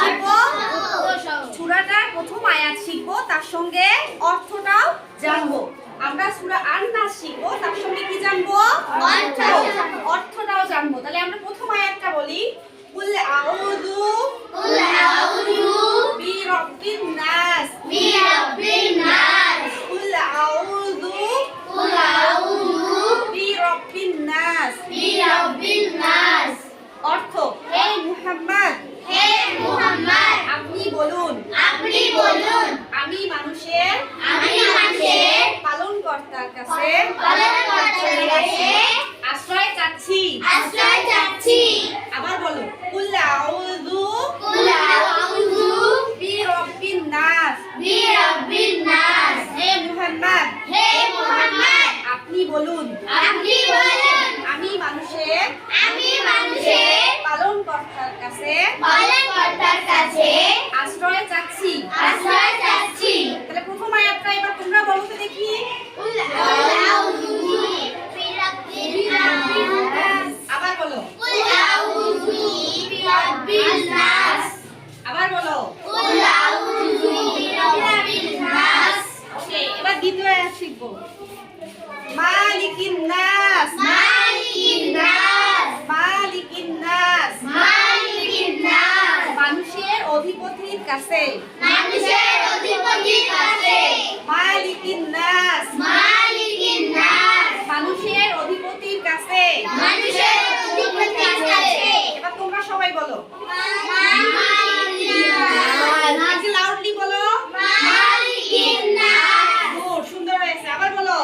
শিখবো? সূরাটার প্রথম আয়াত শিখবো, তার সঙ্গে অর্থটাও জানবো। আমরা সূরা আন-নাস শিখবো, তার সঙ্গে কি জানবো? অর্থটাও জানবো। তাহলে আমরা প্রথম আয়াতটা বলি, কুল আউযু বিরাব্বিন নাস। কুল আউযু বিরাব্বিন নাস। অর্থ, হে মুহাম্মদ আপনি বলুন আমি মানুষের পালনকর্তার কাছে আশ্রয় চাচ্ছি। আবার বলো, কুল আউযু বিরাব্বিন নাস। হে মুহাম্মদ আপনি বলুন আমি মানুষের পালনকর্তার কাছে আশ্রয় চাচ্ছি। তাহলে প্রথম আয়াতটা এবার তোমরা বলো তো দেখি। আবার বলো, আবার বলো। ওকে, এবার দ্বিতীয় আয়াত শিখবো। মালিকিন নাস। মানুষের অধিপতির কাছে। মালিকিন নাস মানুষের অধিপতির কাছে। এবার তোমরা সবাই বলো, লাউডলি বলো। গুড, সুন্দর হয়েছে। আবার বলো,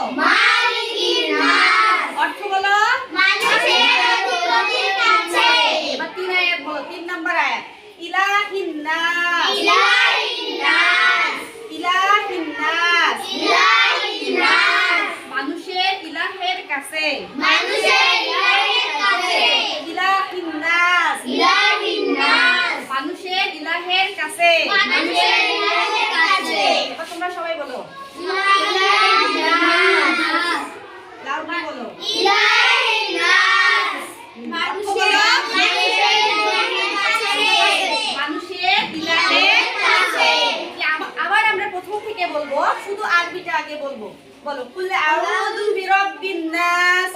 অর্থ বলো। এবার তিন আয়াত বলো, 3 নাম্বার আয়াত। ইলাহিন নাস। মানুষের ইলাহের কাছে। ইলাহিন নাস মানুষের ইলাহের কাছে। এবার তোমরা সবাই বলো, লাউডলি বলো। মানুষের ইলাহের কাছে। আবার আমরা প্রথম থেকে বলবো, শুধু আরবিটা আগে বলবো। বলো, কুল আউযু বিরাব্বিন নাস।